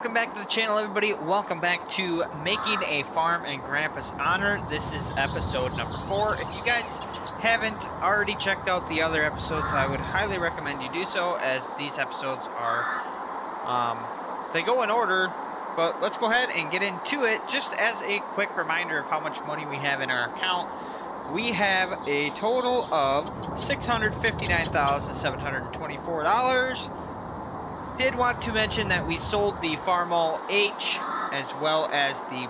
Welcome back to the channel, everybody. Welcome back to Making a Farm in Grandpa's Honor. This is episode number 4. If you guys haven't already checked out the other episodes, I would highly recommend you do so, as these episodes are, they go in order. But let's go ahead and get into it. Just as a quick reminder of how much money we have in our account, we have a total of $659,724. Did want to mention that we sold the Farmall H as well as the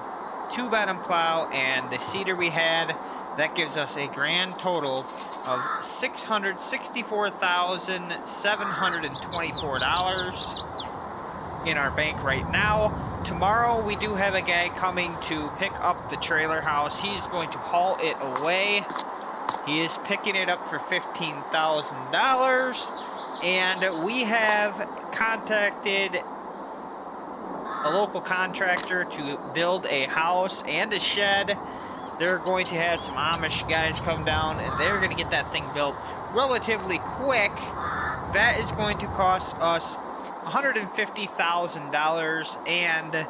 2-bottom plow and the seeder we had. That gives us a grand total of $664,724 in our bank right now. Tomorrow we do have a guy coming to pick up the trailer house. He's going to haul it away. He is picking it up for $15,000. And we have contacted a local contractor to build a house and a shed. They're going to have some Amish guys come down and they're going to get that thing built relatively quick. That is going to cost us $150,000, and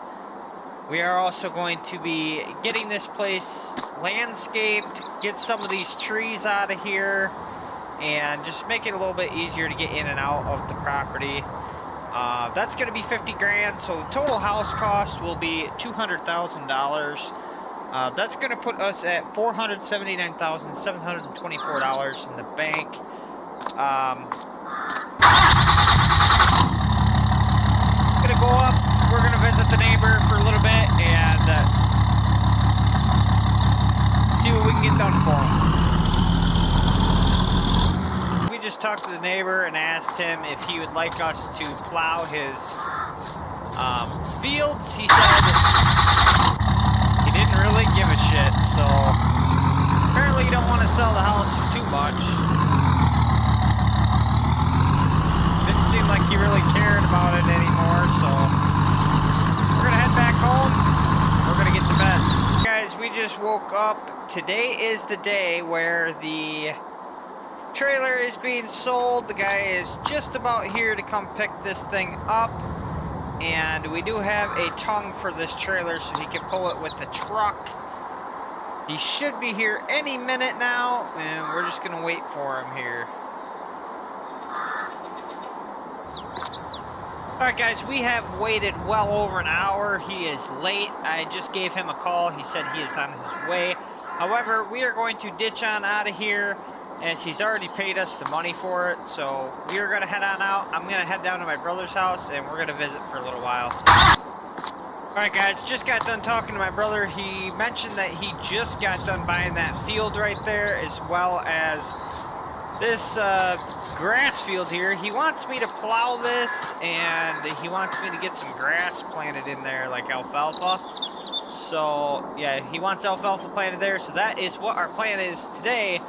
we are also going to be getting this place landscaped, get some of these trees out of here, and just make it a little bit easier to get in and out of the property. That's going to be 50 grand, so the total house cost will be $200,000. That's going to put us at $479,724 in the bank. Going to go up, we're going to visit the neighbor for a little bit and see what we can get done for him. Just talked to the neighbor and asked him if he would like us to plow his fields. He said he didn't really give a shit, so apparently he don't want to sell the house for too much. Didn't seem like he really cared about it anymore, so we're gonna head back home. We're gonna get to bed. Guys, we just woke up. Today is the day where the trailer is being sold. The guy is just about here to come pick this thing up, and we do have a tongue for this trailer so he can pull it with the truck. He should be here any minute now, and we're just gonna wait for him here. Alright guys, we have waited well over an hour. He is late. I just gave him a call. He said he is on his way. However, we are going to ditch on out of here, as he's already paid us the money for it. So we are going to head on out. I'm going to head down to my brother's house and we're going to visit for a little while. Alright guys, just got done talking to my brother. He mentioned that he just got done buying that field right there, as well as this grass field here. He wants me to plow this, and he wants me to get some grass planted in there, like alfalfa. So yeah, he wants alfalfa planted there. So that is what our plan is today.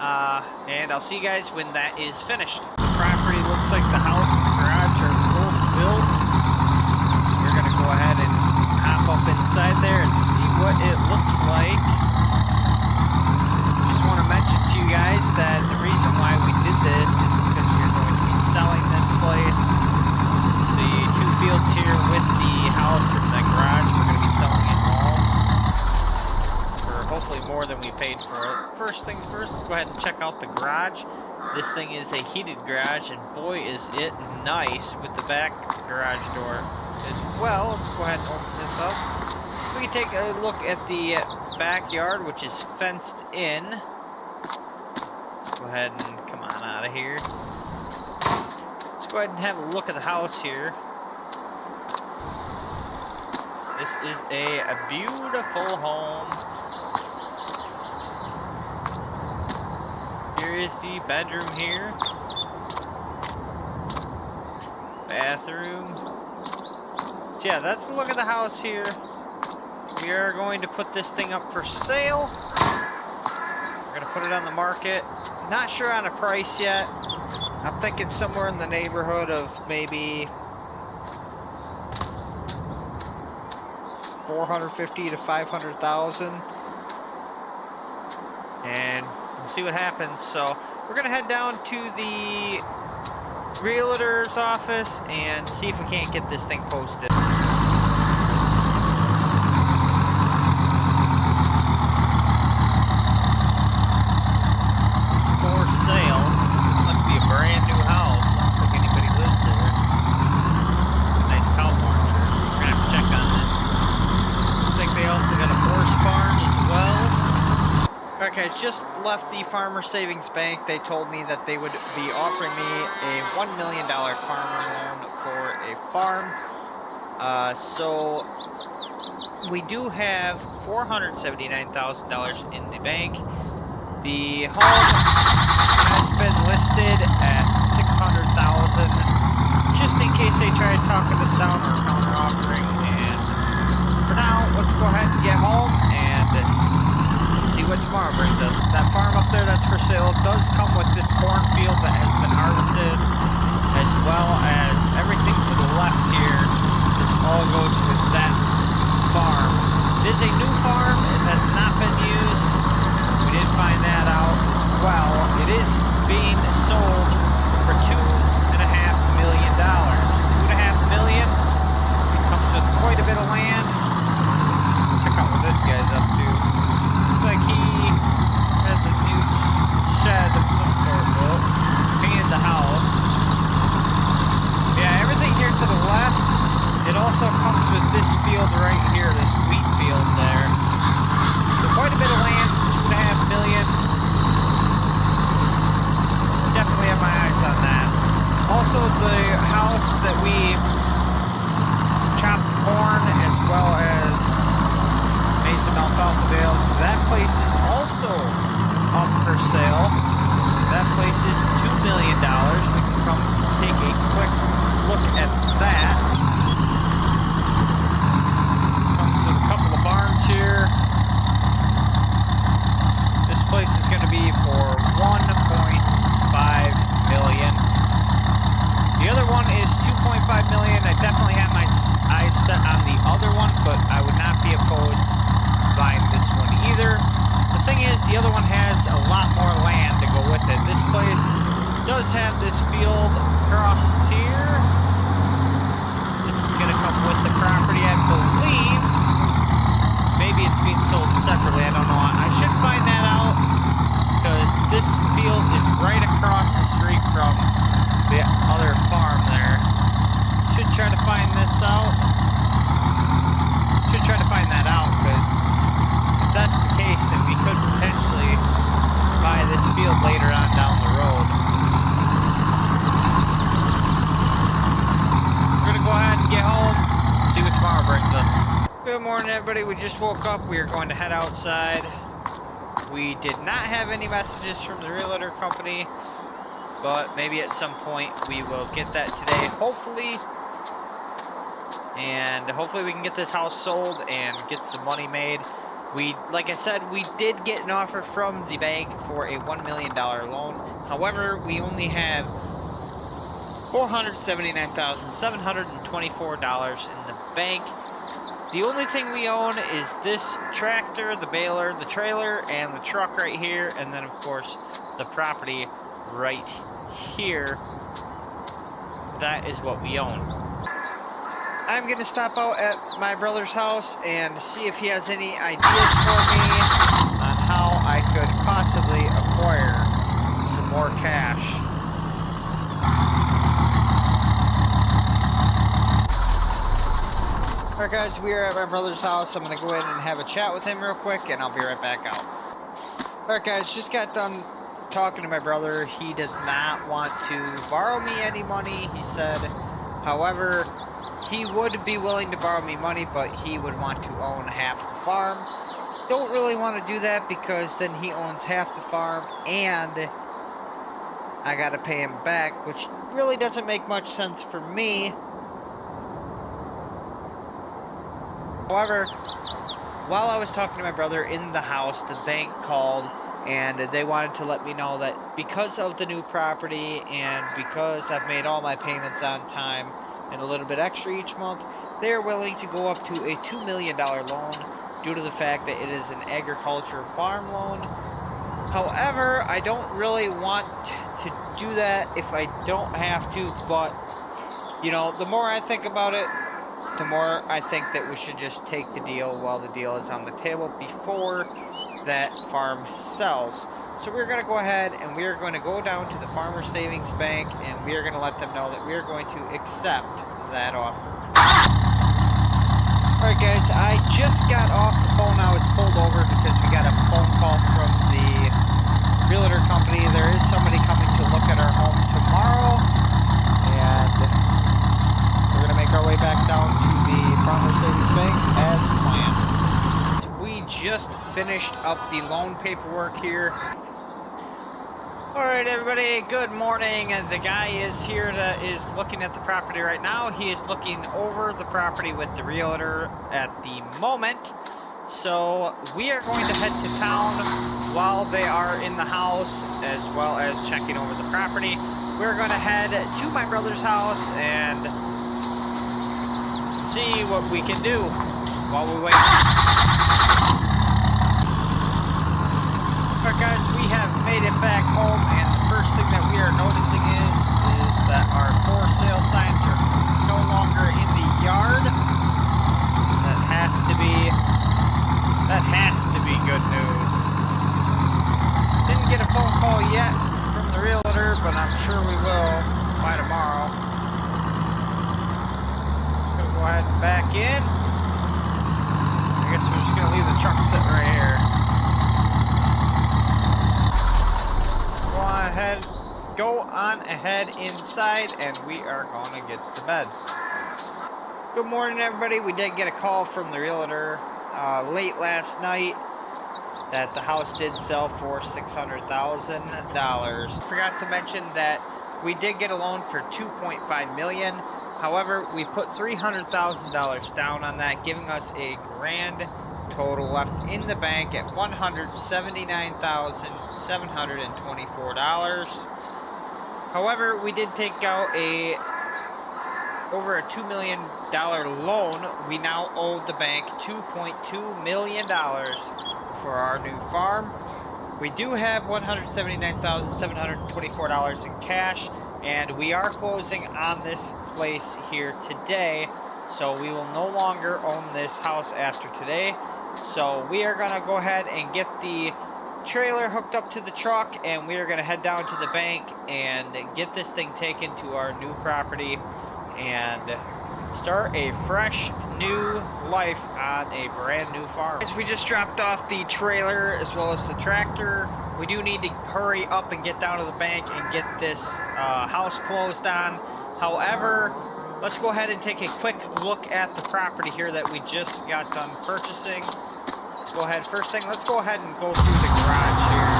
And I'll see you guys when that is finished. The property looks like the house and the garage are both built. We're going to go ahead and hop up inside there and see what it looks like. Just want to mention to you guys that the reason why we did this is because we're going to be selling this place. The 2 fields here with the house and the garage, we're going to be selling it all. Hopefully more than we paid for it. First things first, let's go ahead and check out the garage. This thing is a heated garage, and boy is it nice with the back garage door as well. Let's go ahead and open this up. We can take a look at the backyard, which is fenced in. Let's go ahead and come on out of here. Let's go ahead and have a look at the house here. This is a beautiful home. Here is the bedroom here. Bathroom. So yeah, that's a look at the house here. We are going to put this thing up for sale. We're going to put it on the market. Not sure on a price yet. I'm thinking somewhere in the neighborhood of maybe $450,000 to $500,000. And we'll see what happens. So we're gonna head down to the realtor's office and see if we can't get this thing posted. Alright guys, just left the Farmer Savings Bank. They told me that they would be offering me a $1 million farmer loan for a farm. So we do have $479,000 in the bank. The home has been listed at $600,000, just in case they try talking us down or counter offering. And for now, let's go ahead and get home and see what tomorrow brings us. That farm up there that's for sale does come with this cornfield that has been harvested, as well as everything to the left here. This all goes with that farm. It is a new farm. It has not been used. We did find that out. Well, it is being sold for $2.5 million. $2.5 million. It comes with quite a bit of land. Check out what this guy's up to. Looks like he has a new shed of some sort built. And the house. Yeah, everything here to the left. It also comes with this field right here, this wheat field there. So quite a bit of land, $2.5 million. Definitely have my eyes on that. Also the house that we chopped corn as well as made some alfalfa bales. That place is also up for sale. That place is $2 million. We can come take a quick look at that. Barns here. This place is going to be for $1.5 million. The other one is $2.5 million. I definitely have my eyes set on the other one, but I would not be opposed to buying this one either. The thing is, the other one has a lot more land to go with it. This place does have this field across here. This is going to come with the property, I believe. Maybe it's being sold separately, I don't know. I should find that out, because this field is right across the street from the other farm there. Should try to find this out. Should try to find that out, because if that's the case, then we could potentially buy this field later on down the road. We're gonna go ahead and get home, see what tomorrow brings us. Good morning, everybody. We just woke up. We are going to head outside. We did not have any messages from the realtor company, but maybe at some point we will get that today, hopefully. And hopefully we can get this house sold and get some money made. Like I said, we did get an offer from the bank for a $1 million loan. However, we only have $479,724 in the bank. The only thing we own is this tractor, the baler, the trailer, and the truck right here, and then of course the property right here. That is what we own. I'm gonna stop out at my brother's house and see if he has any ideas for me on how I could possibly acquire some more cash. Alright guys, we are at my brother's house. I'm going to go in and have a chat with him real quick, and I'll be right back out. Alright guys, just got done talking to my brother. He does not want to borrow me any money, he said. However, he would be willing to borrow me money, but he would want to own half the farm. Don't really want to do that, because then he owns half the farm, and I got to pay him back, which really doesn't make much sense for me. However, while I was talking to my brother in the house, the bank called and they wanted to let me know that because of the new property and because I've made all my payments on time and a little bit extra each month, they're willing to go up to a $2 million loan due to the fact that it is an agriculture farm loan. However, I don't really want to do that if I don't have to, but, you know, the more I think about it, the more I think that we should just take the deal while the deal is on the table before that farm sells. So we're going to go ahead and we are going to go down to the Farmer Savings Bank and we are going to let them know that we are going to accept that offer. Alright guys, I just got off the phone. I was pulled over because we got a phone call from the realtor company. There is somebody coming to look at our home tomorrow, and we're going to make our way back down to the Farmers Savings Bank as planned. So we just finished up the loan paperwork here. Alright everybody, good morning. The guy is here is looking at the property right now. He is looking over the property with the realtor at the moment. So we are going to head to town while they are in the house, as well as checking over the property. We're going to head to my brother's house and see what we can do while we wait. Alright guys, we have made it back home, and the first thing that we are noticing is that our for sale signs are no longer in the yard. That has to be good news. Didn't get a phone call yet from the realtor, but I'm sure we will by tomorrow. Gonna go ahead and back in. I guess we're just gonna leave the truck sitting right here. Go on ahead inside, and we are going to get to bed. Good morning everybody. We did get a call from the realtor late last night that the house did sell for $600,000. Forgot to mention that we did get a loan for $2.5 million. However, we put $300,000 down on that, giving us a grand total left in the bank at $179,724. However, we did take out over a $2 million loan. We now owe the bank $2.2 million for our new farm. We do have $179,724 in cash, and we are closing on this place here today, so we will no longer own this house after today. So we are going to go ahead and get the trailer hooked up to the truck, and we are going to head down to the bank and get this thing taken to our new property and start a fresh new life on a brand new farm. We just dropped off the trailer as well as the tractor. We do need to hurry up and get down to the bank and get this house closed on. However, let's go ahead and take a quick look at the property here that we just got done purchasing. Let's go ahead. First thing, let's go ahead and go through the garage here.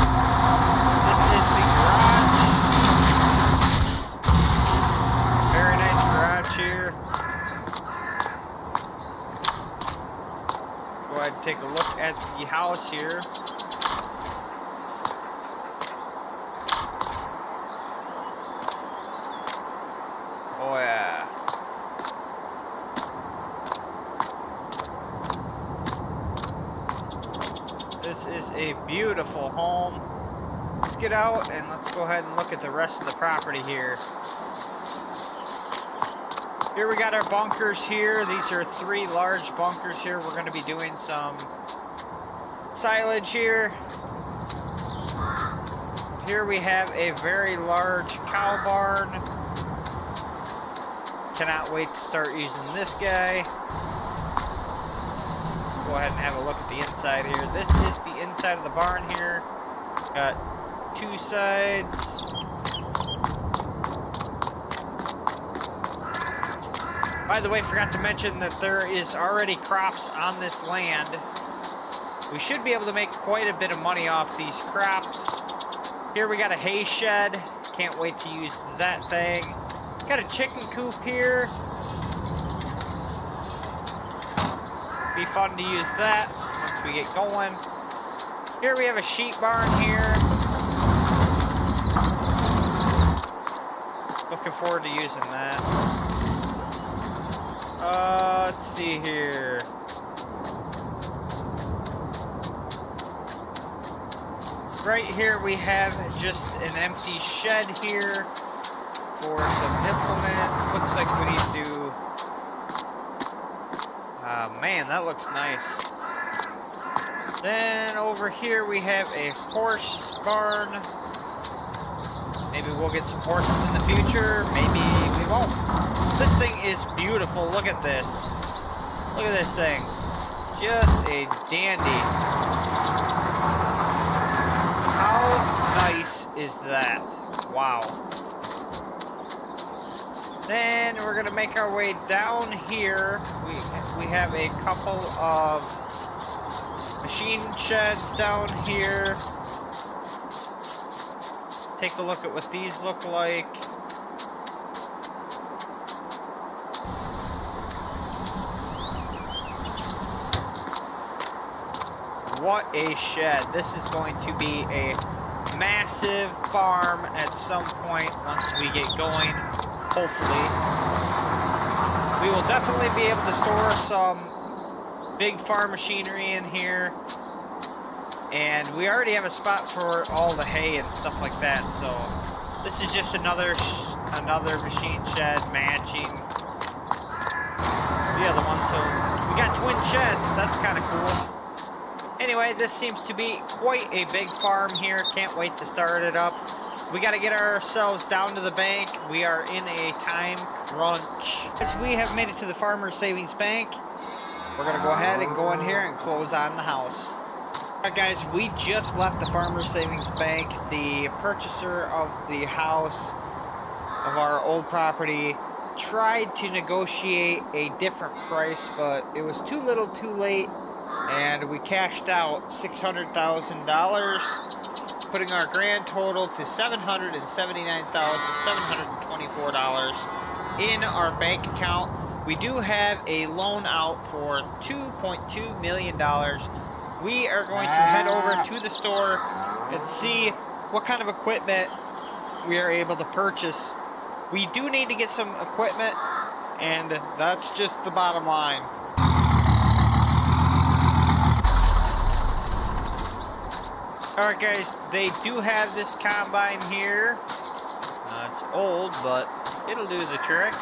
This is the garage. Very nice garage here. Go ahead and take a look at the house here. Oh yeah. This is a beautiful home. Let's get out and let's go ahead and look at the rest of the property here. Here we got our bunkers here. These are 3 large bunkers here. We're going to be doing some silage here. Here we have a very large cow barn. Cannot wait to start using this guy. Go ahead and have a look at the inside here. This is the inside of the barn here. Got 2 sides. By the way, forgot to mention that there is already crops on this land. We should be able to make quite a bit of money off these crops. Here we got a hay shed. Can't wait to use that thing. Got a chicken coop here. Be fun to use that once we get going. Here we have a sheep barn here. Looking forward to using that. Let's see here. Right here we have just an empty shed here for some implements. Looks like we need to... man, that looks nice. Then over here we have a horse barn. Maybe we'll get some horses in the future. Maybe we won't. This thing is beautiful. Look at this. Look at this thing. Just a dandy. How nice is that? Wow. Then we're gonna make our way down here. We have a couple of machine sheds down here. Take a look at what these look like. What a shed. This is going to be a massive farm at some point once we get going, hopefully. We will definitely be able to store some big farm machinery in here. And we already have a spot for all the hay and stuff like that, so this is just another machine shed matching the other one. So we got twin sheds. That's kind of cool. Anyway, this seems to be quite a big farm here. Can't wait to start it up. We got to get ourselves down to the bank. We are in a time crunch. As we have made it to the Farmers Savings Bank, we're going to go ahead and go in here and close on the house. Alright guys, we just left the Farmers Savings Bank. The purchaser of the house of our old property tried to negotiate a different price, but it was too little too late, and we cashed out $600,000, putting our grand total to $779,724 in our bank account. We do have a loan out for $2.2 million. We are going to head over to the store and see what kind of equipment we are able to purchase. We do need to get some equipment, and that's just the bottom line. Alright guys, they do have this combine here. It's old, but it'll do the trick.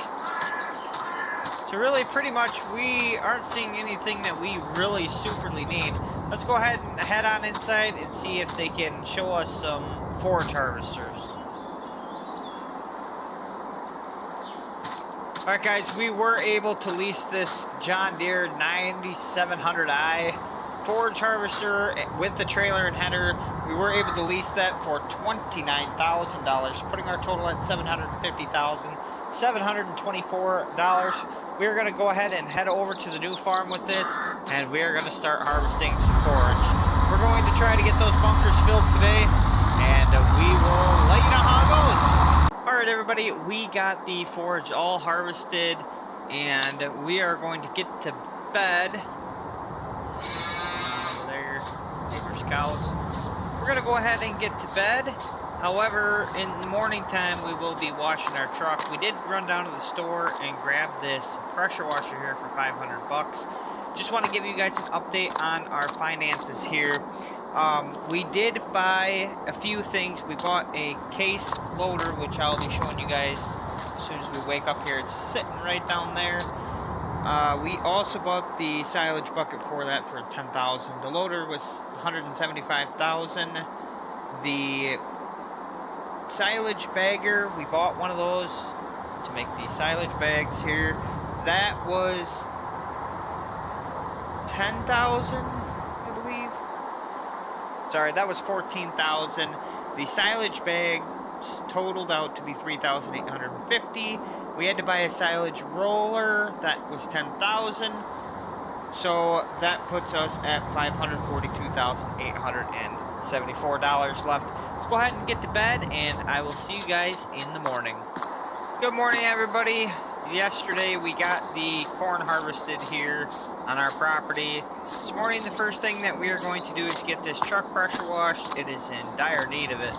So really, pretty much, we aren't seeing anything that we really superly need. Let's go ahead and head on inside and see if they can show us some forage harvesters. Alright guys, we were able to lease this John Deere 9700i forage harvester with the trailer and header. We were able to lease that for $29,000, putting our total at $750,724. We're going to go ahead and head over to the new farm with this, and we are going to start harvesting some forage. We're going to try to get those bunkers filled today, and we will let you know how it goes. Alright everybody, we got the forage all harvested, and we are going to get to bed. There, neighbor's cows. We're going to go ahead and get to bed. However, in the morning time, we will be washing our truck. We did run down to the store and grab this pressure washer here for $500. Just want to give you guys an update on our finances here. We did buy a few things. We bought a case loader, which I'll be showing you guys as soon as we wake up here. It's sitting right down there. We also bought the silage bucket for that for $10,000. The loader was $175,000. The silage bagger, we bought one of those to make the silage bags here. That was $10,000, I believe. Sorry, that was $14,000. The silage bags totaled out to be $3,850. We had to buy a silage roller, that was $10,000. So that puts us at $542,874 left. Let's go ahead and get to bed, and I will see you guys in the morning. Good morning, everybody. Yesterday we got the corn harvested here on our property. This morning the first thing that we are going to do is get this truck pressure washed. It is in dire need of it.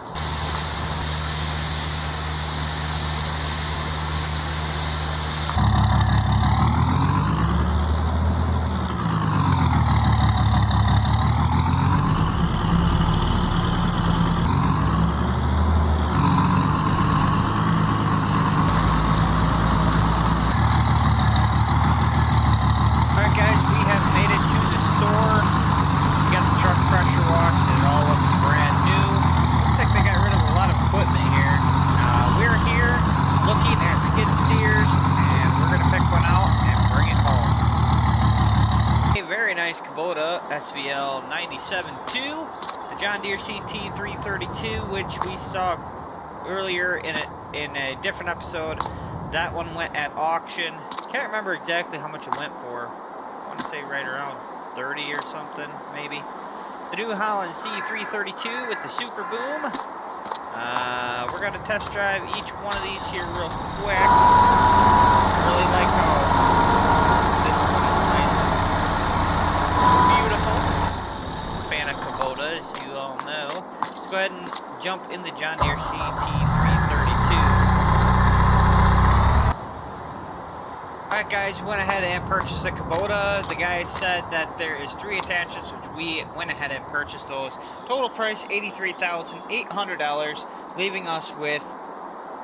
nice Kubota SVL 97.2, the John Deere CT 332, which we saw earlier in a different episode. That one went at auction. Can't remember exactly how much it went for. I want to say right around 30 or something, maybe. The New Holland C332 with the Super Boom. We're gonna test drive each one of these here real quick. Really like how this one is nice, beautiful. Fan of Kubota, as you all know. Let's go ahead and jump in the John Deere CT332. Alright guys, we went ahead and purchased the Kubota. The guy said that there is 3 attachments, which we went ahead and purchased those. Total price $83,800, leaving us with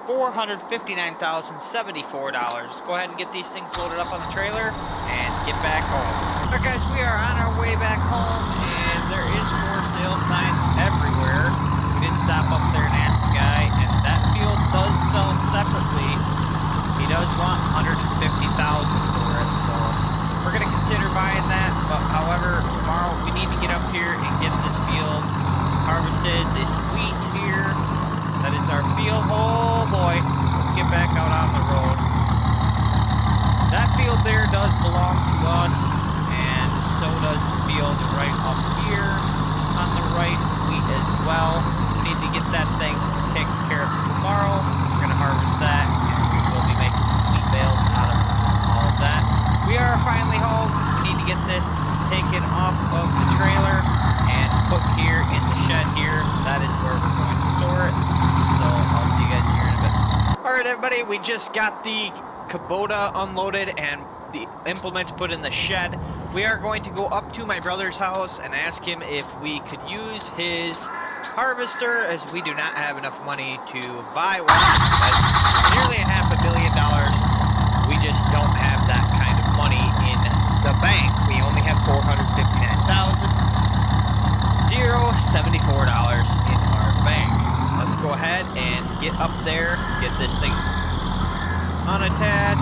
$459,074. Let's go ahead and get these things loaded up on the trailer and get back home. Alright guys, we are on our way back home, and there is for sale signs everywhere. We did stop up there and ask the guy, and that field does sell separately. He does want $150,000 for it, so we're gonna consider buying that. But however, tomorrow we need to get up here and get this field harvested. This wheat here, that is our field. Oh boy, let's get back out on the road. That field there does belong to us, and so does the field right up here on the right, wheat as well. We need to get that thing taken care of tomorrow. We're gonna harvest that. We'll be making some wheat bales out of all of that. We are finally home. We need to get this taken off of the trailer and put here in the shed here. That is where we're going to store it. So I'll see you guys here in a bit. Alright everybody, we just got the Kubota unloaded and the implements put in the shed. We are going to go up to my brother's house and ask him if we could use his harvester, as we do not have enough money to buy one. That's nearly $500 million. We just don't have that kind of money in the bank. We only have $459,074 in our bank. Let's go ahead and get up there, get this thing unattached.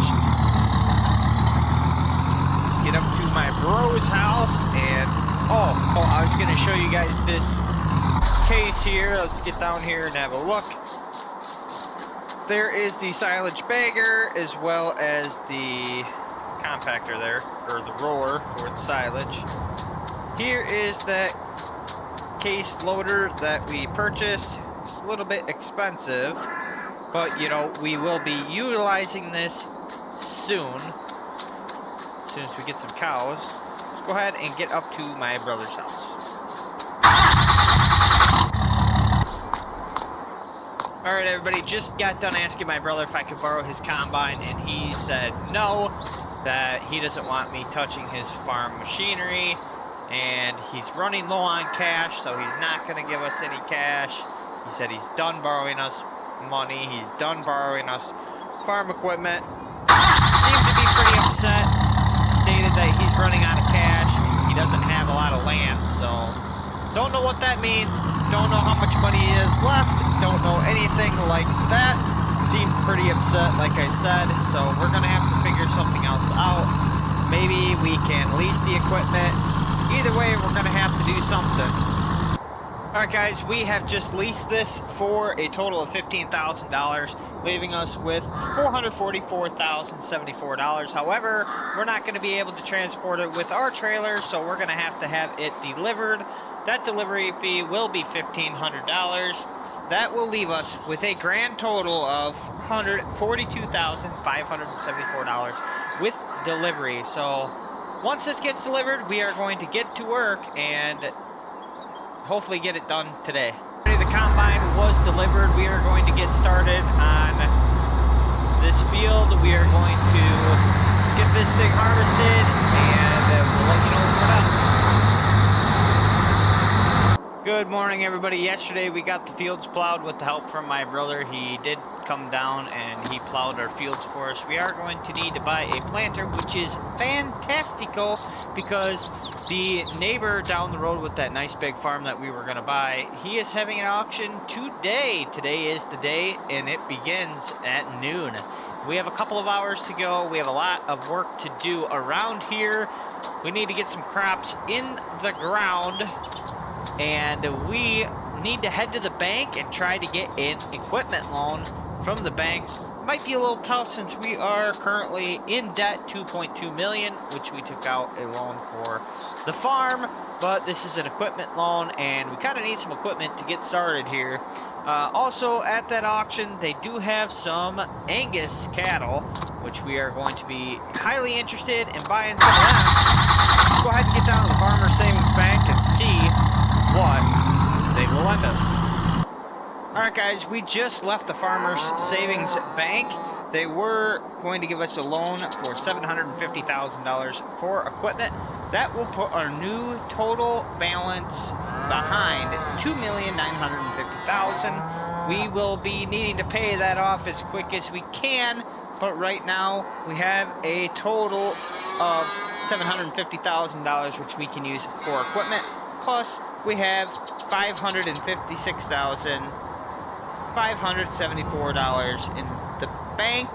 Let's get up to my bro's house, and oh, I was gonna show you guys this case here. Let's get down here and have a look. There is the silage bagger as well as the compactor there, or the roller for the silage. Here is that case loader that we purchased. It's a little bit expensive, but you know, we will be utilizing this soon as we get some cows. Let's go ahead and get up to my brother's house. Alright everybody, just got done asking my brother if I could borrow his combine, and he said no, that he doesn't want me touching his farm machinery, and he's running low on cash, so he's not going to give us any cash. He said he's done borrowing us money, he's done borrowing us farm equipment. Seemed to be pretty upset, stated that he's running out of cash, he doesn't have a lot of land, so don't know what that means, don't know how much money is left, don't know anything like that. Seemed pretty upset, like I said, so we're gonna have to figure something else out. Maybe we can lease the equipment. Either way, we're gonna have to do something. Alright guys, we have just leased this for a total of $15,000, leaving us with $444,074. However, we're not going to be able to transport it with our trailer, so we're going to have it delivered. That delivery fee will be $1,500. That will leave us with a grand total of $142,574 with delivery. So once this gets delivered, we are going to get to work and hopefully get it done today. The combine was delivered. We are going to get started on this field. We are going to get this thing harvested, and we'll let you know when we're done. Good morning, everybody. Yesterday we got the fields plowed with the help from my brother. He did come down and he plowed our fields for us. We are going to need to buy a planter, which is fantastical because the neighbor down the road with that nice big farm that we were going to buy, he is having an auction today. Today is the day, and it begins at noon. We have a couple of hours to go. We have a lot of work to do around here. We need to get some crops in the ground, and we need to head to the bank and try to get an equipment loan from the bank. Might be a little tough since we are currently in debt, 2.2 million, which we took out a loan for the farm, but this is an equipment loan and we kind of need some equipment to get started here. Also at that auction, they do have some Angus cattle, which we are going to be highly interested in buying some of them. Let's go ahead and get down to the Farmer Savings Bank and see what they will lend us. Alright guys, we just left the Farmers Savings Bank. They were going to give us a loan for $750,000 for equipment. That will put our new total balance behind $2,950,000. We will be needing to pay that off as quick as we can, but right now we have a total of $750,000 which we can use for equipment. Plus we have $574 in the bank,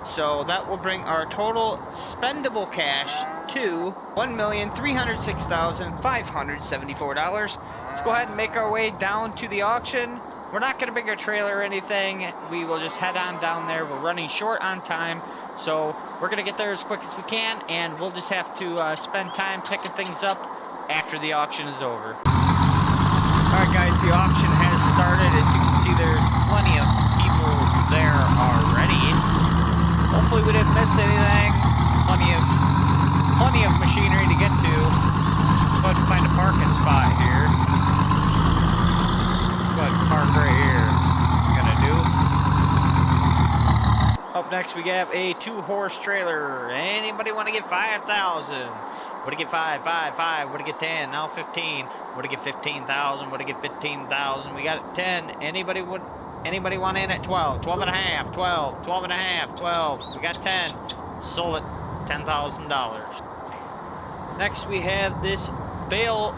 so that will bring our total spendable cash to $1,306,574. Let's go ahead and make our way down to the auction. We're not going to bring our trailer or anything. We will just head on down there. We're running short on time, so we're going to get there as quick as we can, and we'll just have to spend time picking things up after the auction is over. Alright guys, the auction has started. As you can see, there's plenty of people there already. Hopefully we didn't miss anything. Plenty of machinery to get to. Go ahead and find a parking spot here. Go ahead and park right here. Gonna do. Up next we have a 2-horse trailer. Anybody want to get 5,000? What to get 5, 5, 5, what to get 10, now 15, what to get 15,000, what to get 15,000, we got 10, anybody want in at 12, 12 and a half, 12, 12 and a half, 12, we got 10, sold it, $10,000. Next we have this bale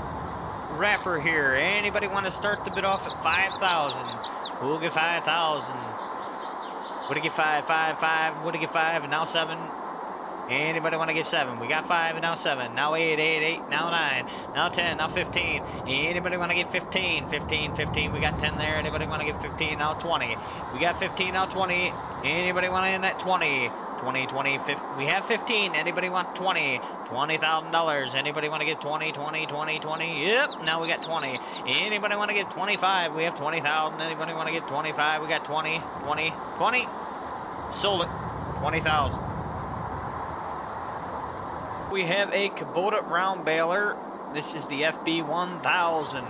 wrapper here. Anybody want to start the bid off at 5,000? Who'll get 5,000? What to get 5, 5, 5, what to get 5, and now 7. Anybody want to give 7? We got 5 and now 7. Now 8, 8, 8, now 9, now 10, now 15. Anybody want to give 15? 15, 15. We got 10 there. Anybody want to give 15? Now 20. We got 15, now 20. Anybody want to in at 20? 20, 20, 50. We have 15. Anybody want 20? $20,000. Anybody want to get 20, 20, 20, 20? Yep, now we got 20. Anybody want to get 25? We have 20,000. Anybody want to get 25? We got 20, 20, 20. Sold it. 20,000. We have a Kubota round baler. This is the FB 1000.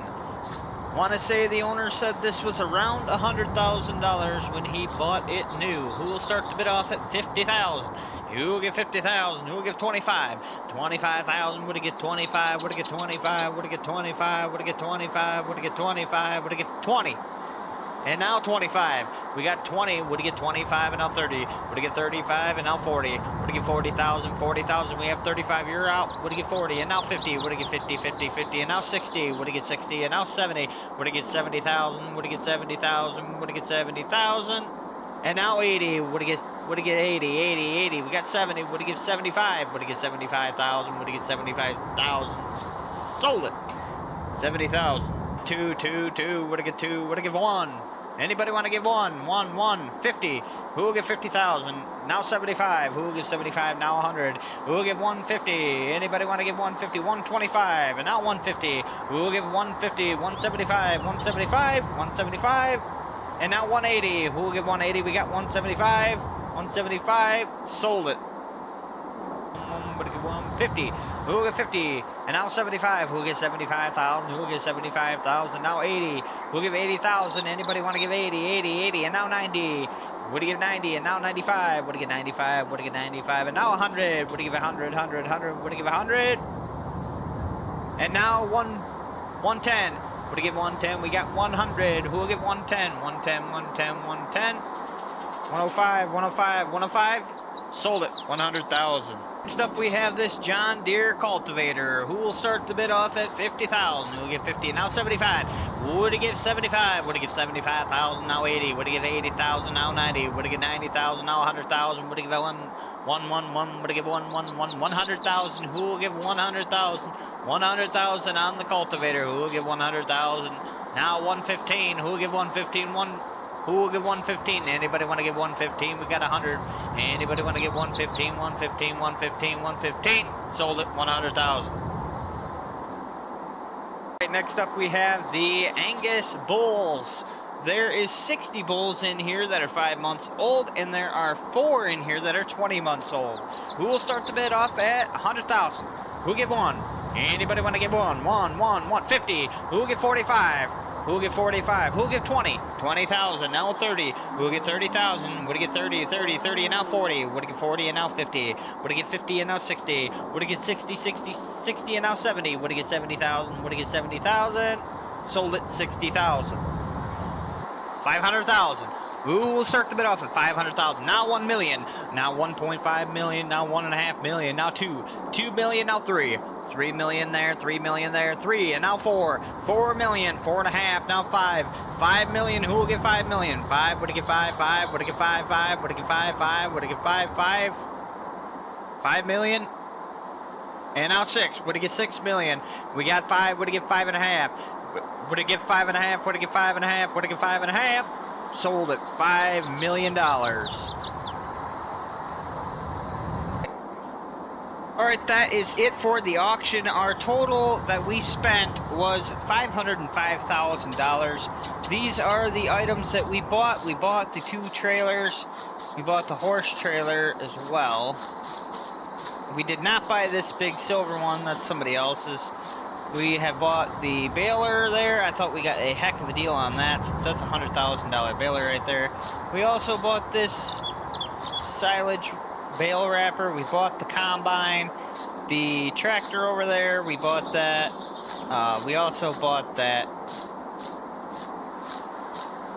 Want to say the owner said this was around $100,000 when he bought it new. Who will start the bid off at 50,000? Who will get 50,000? Who will give 25? 25,000. Would it get 25? Would it get 25? Would it get 25? Would it get 25? Would it get 25? Would it get 20? And now 25. We got 20. Would it get 25 and now 30? Would it get 35 and now 40? Would it get 40,000? 40,000. We have 35. You're out. Would it get 40 and now 50? Would it get 50? 50, 50 and now 60? Would it get 60 and now 70? Would it get 70,000? Would it get 70,000? Would it get 70,000? And now 80. Would it get 80? 80, 80. We got 70. Would it get 75? Would it get 75,000? Would it get 75,000? Sold it. 70,000. 2, 2, 2. Would it get 2? Would it get 1? Anybody want to give 1? 1, 1, 50. Who will give 50,000? Now 75. Who will give 75? Now 100. Who will give 150? Anybody want to give 150? 125. And now 150. Who will give 150? 175. 175. 175. And now 180. Who will give 180? We got 175. 175. Sold it. 150. Who will get 50? And now 75. Who will get 75,000? Who will get 75,000? Now 80. Who will give 80,000? Anybody want to give 80? 80, 80. And now 90. Would he give 90? And now 95. Would he get 95? Would he get 95? And now 100. Would he give 100? 100, 100. Would he give 100? And now 110. Would he give 110? We got 100. Who will give 110? 110, 110, 110. 105, 105, 105. Sold it. 100,000. Next up, we have this John Deere cultivator, who will start the bid off at 50,000. Who will give 50? Now 75. Would he give 75? Would he give 75,000? Now 80. Would he give 80,000? Now 90. Would he give 90,000? Now 100,000. Would he give 111? Would he give 100,000? Who will give 100,000? 100,000 on the cultivator. Who will give 100,000? Now 115. Who will give 115? Who will give 115? Anybody want to give 115? We got 100. Anybody want to give 115? 115, 115, 115. Sold it, 100,000. Right, next up we have the Angus bulls. There is 60 bulls in here that are 5 months old, and there are 4 in here that are 20 months old. Who will start the bid off at 100,000? Who will give 1? Anybody want to give 1? 150. Who will give 45? Who will give 45? Who will give 20? 20,000, now 30. Who will give 30,000? Would he get 30, 30, 30, and now 40? Would he get 40 and now 50? Would he get 50 and now 60? Would he get 60, 60, 60 and now 70? Would he get 70,000? Would he get 70,000? Sold it 60,000. 500,000. Who will start the bid off at 500,000? Now 1 million. Now 1.5 million. Now 1.5 million. Now 2. 2 million. Now 3. 3 million there. 3 million there. 3. And now 4. 4 million. 4.5. Now 5. 5 million. Who will give 5 million? 5. Would he give 5? 5. Would he give 5? 5. Would he give 5? 5. Would he give 5? 5. 5 million. And now 6. Would he get 6 million? We got 5. Would he give 5.5? Would he give 5.5? Would he give 5.5? Would he give 5.5? Sold at $5 million. Alright, that is it for the auction. Our total that we spent was $505,000. These are the items that we bought. We bought the 2 trailers. We bought the horse trailer as well. We did not buy this big silver one. That's somebody else's. We have bought the baler there. I thought we got a heck of a deal on that, since that's a $100,000 baler right there. We also bought this silage bale wrapper. We bought the combine, the tractor over there. We bought that. We also bought that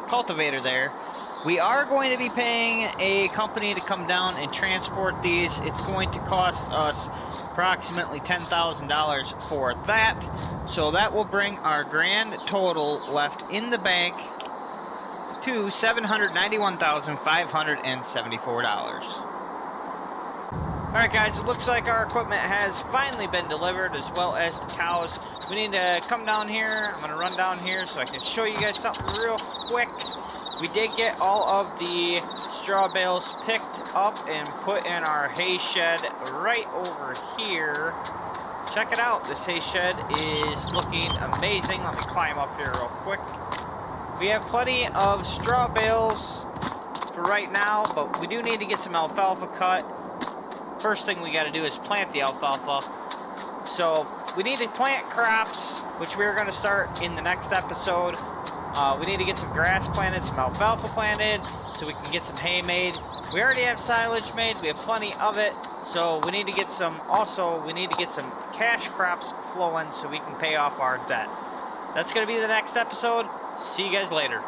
cultivator there. We are going to be paying a company to come down and transport these. It's going to cost us approximately $10,000 for that. So that will bring our grand total left in the bank to $791,574. Alright guys, it looks like our equipment has finally been delivered, as well as the cows. We need to come down here. I'm going to run down here so I can show you guys something real quick. We did get all of the straw bales picked up and put in our hay shed right over here. Check it out. This hay shed is looking amazing. Let me climb up here real quick. We have plenty of straw bales for right now, but we do need to get some alfalfa cut. First thing we got to do is plant the alfalfa. So we need to plant crops, which we're going to start in the next episode. We need to get some grass planted, some alfalfa planted, so we can get some hay made. We already have silage made. We have plenty of it. So we need to get some, also we need to get some cash crops flowing so we can pay off our debt. That's going to be the next episode. See you guys later.